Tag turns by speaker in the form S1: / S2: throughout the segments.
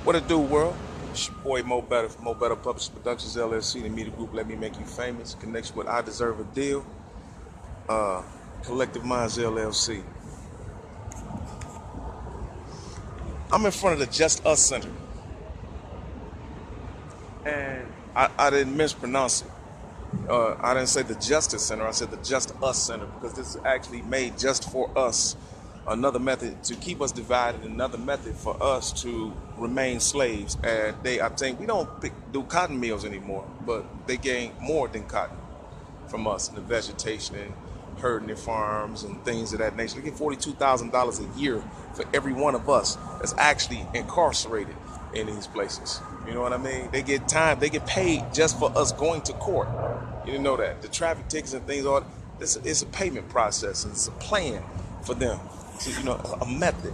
S1: What it do, world? It's your boy Mo Better Publishing Productions LLC, the media group. Let me make you famous. Connection with I Deserve a Deal. Collective Minds LLC. I'm in front of the Just Us Center, and I didn't mispronounce it. I didn't say the Justice Center. I said the Just Us Center because this is actually made just for us. Another method to keep us divided, another method for us to remain slaves. And I think we don't do cotton mills anymore, but they gain more than cotton from us in the vegetation and herding their farms and things of that nature. They get $42,000 a year for every one of us that's actually incarcerated in these places. You know what I mean? They get time, they get paid just for us going to court. You didn't know that. The traffic tickets and things, all this, it's a payment process, and it's a plan for them. So, a method.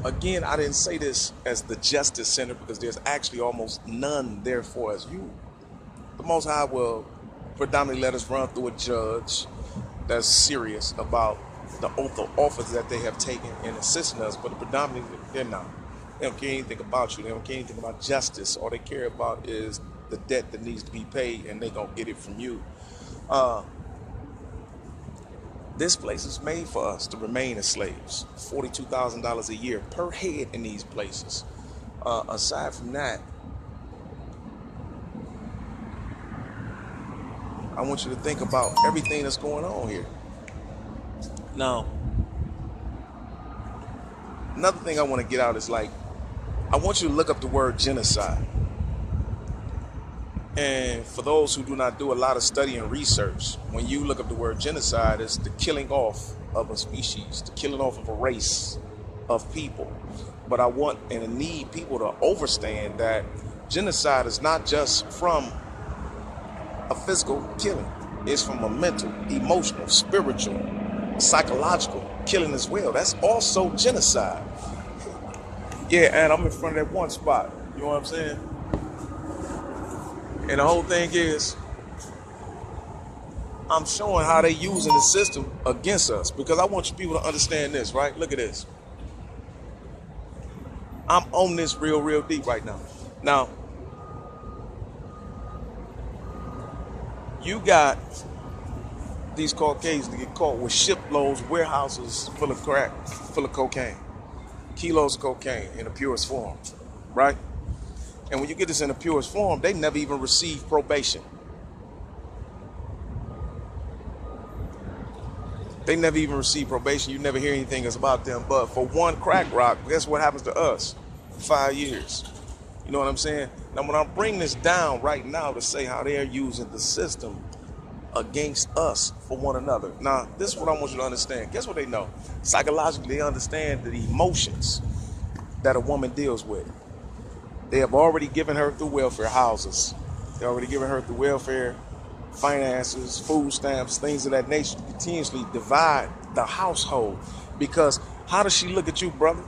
S1: Again, I didn't say this as the Justice Center because there's actually almost none there for us. The Most High will predominantly let us run through a judge that's serious about the oath of office that they have taken in assisting us, but predominantly they're not. They don't care anything about you. They don't care anything about justice. All they care about is the debt that needs to be paid, and they're going to get it from you. This place is made for us to remain as slaves. $42,000 a year per head in these places. Aside from that, I want you to think about everything that's going on here. Now, another thing I want to get out is I want you to look up the word genocide. And for those who do not do a lot of study and research, when you look up the word genocide, it's the killing off of a species, the killing off of a race of people. But I want and I need people to understand that genocide is not just from a physical killing. It's from a mental, emotional, spiritual, psychological killing as well. That's also genocide. Yeah, and I'm in front of that one spot. You know what I'm saying? And the whole thing is, I'm showing how they using the system against us because I want you people to understand this, right? Look at this. I'm on this real deep right now. Now, you got these Caucasians that get caught with shiploads, warehouses full of crack, full of cocaine, kilos of cocaine in the purest form, right? And when you get this in the purest form, they never even receive probation. They never even receive probation. You never hear anything about them. But for one crack rock, guess what happens to us? 5 years. You know what I'm saying? Now, when I bring this down right now to say how they're using the system against us for one another. Now, this is what I want you to understand. Guess what they know? Psychologically, they understand the emotions that a woman deals with. They have already given her through welfare houses. They're already given her through welfare, finances, food stamps, things of that nature to continuously divide the household. Because how does she look at you, brother?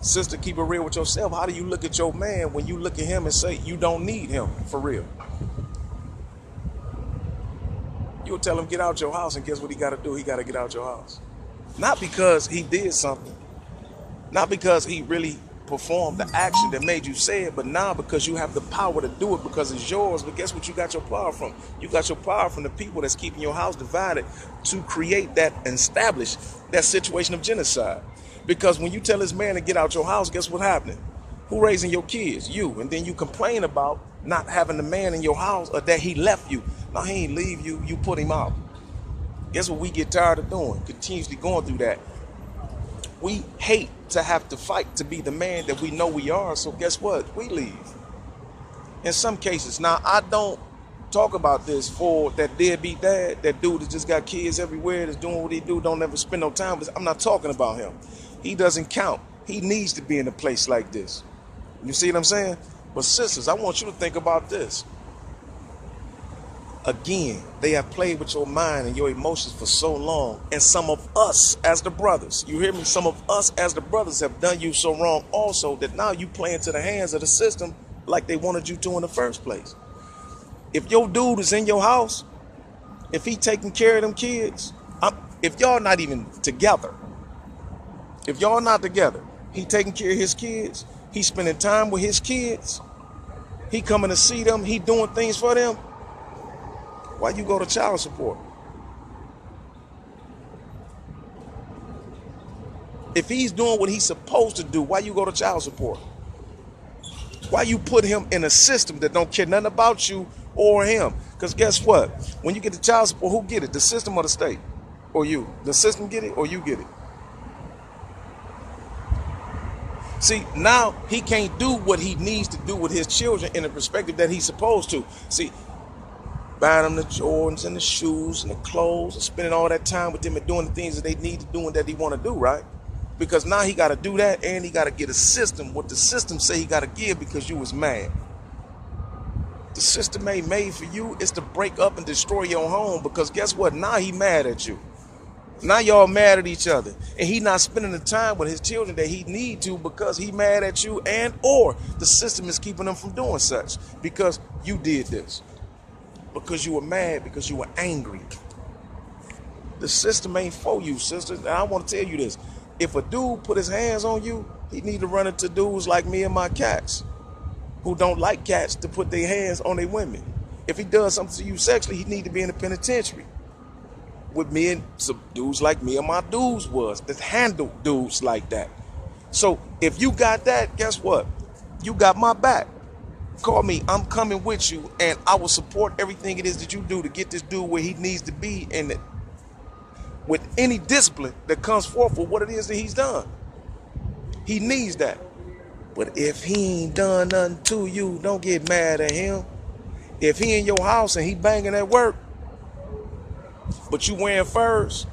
S1: Sister, keep it real with yourself. How do you look at your man when you look at him and say you don't need him for real? You'll tell him get out your house, and guess what he got to do? He got to get out your house. Not because he did something. Not because he really perform the action that made you say it, but now because you have the power to do it because it's yours. But guess what you got your power from? You got your power from the people that's keeping your house divided to create that and establish that situation of genocide. Because when you tell this man to get out your house, guess what happening? Who raising your kids? You. And then you complain about not having the man in your house or that he left you. No, he ain't leave you. You put him out. Guess what we get tired of doing? Continuously going through that. We hate to have to fight to be the man that we know we are. So guess what? We leave. In some cases. Now, I don't talk about this for that deadbeat dad, that dude that just got kids everywhere, that's doing what he do, don't ever spend no time with. I'm not talking about him. He doesn't count. He needs to be in a place like this. You see what I'm saying? But sisters, I want you to think about this. Again, they have played with your mind and your emotions for so long. And some of us as the brothers, you hear me? Some of us as the brothers have done you so wrong also that now you play into the hands of the system like they wanted you to in the first place. If your dude is in your house, if he taking care of them kids, if y'all not even together, if y'all not together, He taking care of his kids. He spending time with his kids. He coming to see them. He doing things for them. Why you go to child support? If he's doing what he's supposed to do, why you go to child support? Why you put him in a system that don't care nothing about you or him? Because guess what? When you get the child support, who get it? The system or the state? Or you? The system get it or you get it? See, now he can't do what he needs to do with his children in the perspective that he's supposed to. See, buying them the Jordans and the shoes and the clothes and spending all that time with them and doing the things that they need to do and that he want to do, right? Because now he got to do that and he got to get a system, what the system say he got to give because you was mad. The system ain't made for you. It's to break up and destroy your home because guess what? Now he mad at you. Now y'all mad at each other. And he not spending the time with his children that he need to because he mad at you and or the system is keeping them from doing such because you did this. Because you were mad, because you were angry. The system ain't for you, sisters. And I want to tell you this. If a dude put his hands on you, he need to run into dudes like me and my cats who don't like cats to put their hands on their women. If he does something to you sexually, he need to be in the penitentiary. With me and some dudes like me and my dudes was that handled dudes like that. So if you got that, guess what? You got my back. Call me. I'm coming with you, and I will support everything it is that you do to get this dude where he needs to be, and with any discipline that comes forth with what it is that he's done. He needs that. But if he ain't done nothing to you, don't get mad at him. If he in your house and he banging at work, but you wearing furs,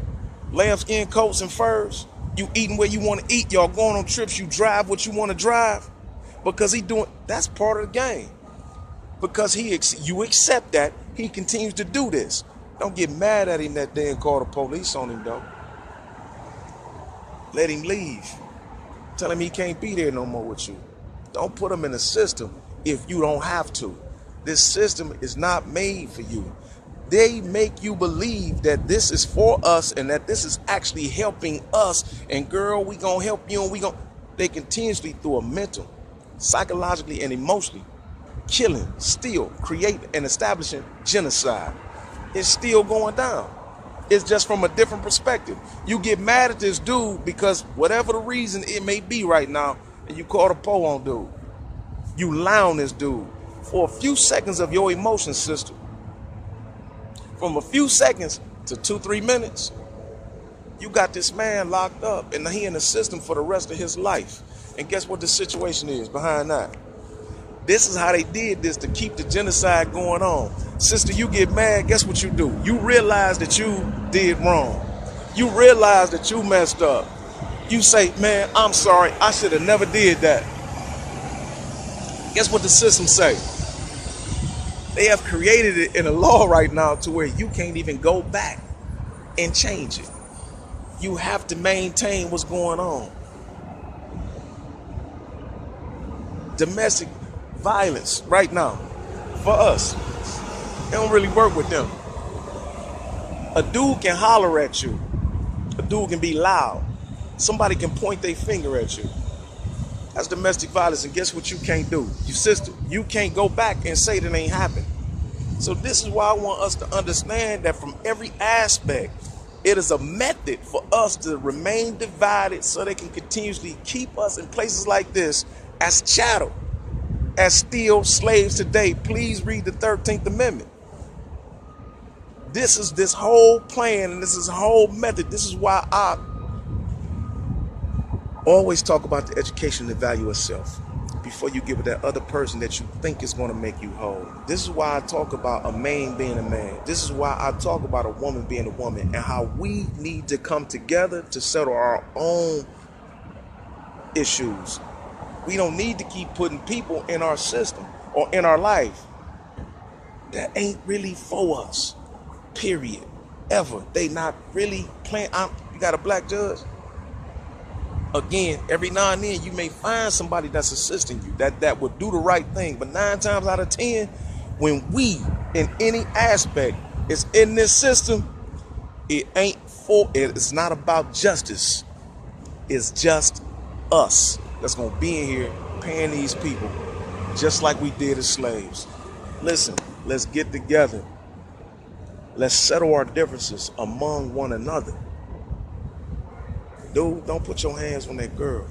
S1: lambskin coats and furs, you eating where you want to eat, y'all going on trips, you drive what you want to drive, because he doing, that's part of the game. Because you accept that, he continues to do this. Don't get mad at him that day and call the police on him, though. Let him leave. Tell him he can't be there no more with you. Don't put him in a system if you don't have to. This system is not made for you. They make you believe that this is for us and that this is actually helping us. And girl, we gonna help you and they continuously through a mental, psychologically and emotionally, killing, steal, creating and establishing genocide. It's still going down. It's just from a different perspective. You get mad at this dude because whatever the reason it may be right now, and you call the pole on dude. You lie on this dude for a few seconds of your emotion system. From a few seconds to 2-3 minutes, you got this man locked up and he in the system for the rest of his life. And guess what the situation is behind that? This is how they did this to keep the genocide going on. Sister, you get mad, guess what you do? You realize that you did wrong. You realize that you messed up. You say, man, I'm sorry, I should have never did that. Guess what the system say? They have created it in a law right now to where you can't even go back and change it. You have to maintain what's going on. Domestic violence right now, for us, they don't really work with them. A dude can holler at you. A dude can be loud. Somebody can point their finger at you. That's domestic violence, and guess what you can't do? You sister, you can't go back and say that ain't happened. So this is why I want us to understand that from every aspect, it is a method for us to remain divided so they can continuously keep us in places like this as chattel, as still slaves today. Please read the 13th Amendment. This is this whole plan and this is a whole method. This is why I always talk about the education and the value of self before you give it that other person that you think is going to make you whole. This is why I talk about a man being a man. This is why I talk about a woman being a woman and how we need to come together to settle our own issues. We don't need to keep putting people in our system or in our life that ain't really for us, period, ever. They not really playing. You got a black judge? Again, every now and then you may find somebody that's assisting you, that would do the right thing. But 9 times out of 10, when we, in any aspect, is in this system, it ain't for it. It's not about justice. It's just us that's going to be in here paying these people just like we did as slaves. Listen, let's get together. Let's settle our differences among one another. Dude, don't put your hands on that girl.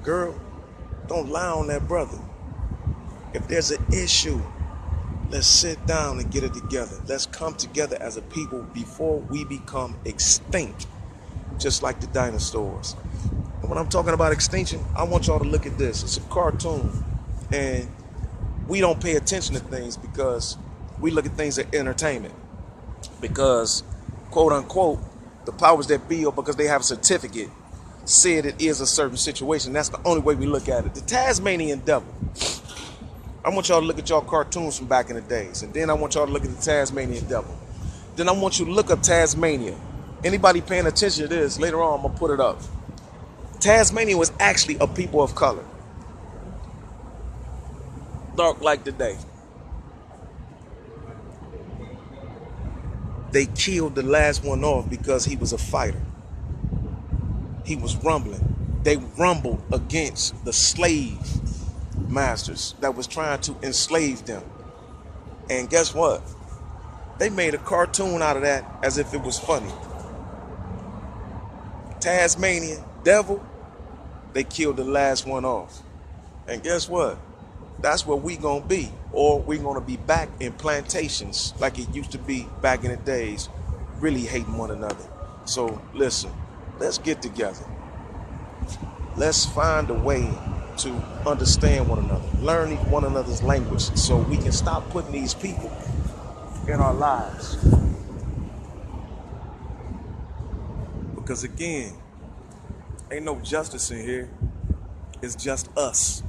S1: Girl, don't lie on that brother. If there's an issue, let's sit down and get it together. Let's come together as a people before we become extinct, just like the dinosaurs. And when I'm talking about extinction, I want y'all to look at this. It's a cartoon. And we don't pay attention to things because we look at things as entertainment. Because, quote unquote, the powers that be, or because they have a certificate, said it is a certain situation. That's the only way we look at it. The Tasmanian devil. I want y'all to look at y'all cartoons from back in the days. And then I want y'all to look at the Tasmanian devil. Then I want you to look up Tasmania. Anybody paying attention to this, later on I'm going to put it up. Tasmania was actually a people of color. Dark like today. They killed the last one off because he was a fighter. He was rumbling. They rumbled against the slave masters that was trying to enslave them. And guess what? They made a cartoon out of that as if it was funny. Tasmanian devil, they killed the last one off. And guess what? That's where we gonna be. Or we gonna be back in plantations like it used to be back in the days, really hating one another. So listen, let's get together. Let's find a way to understand one another, learn one another's language so we can stop putting these people in our lives. Because again, ain't no justice in here. It's just us.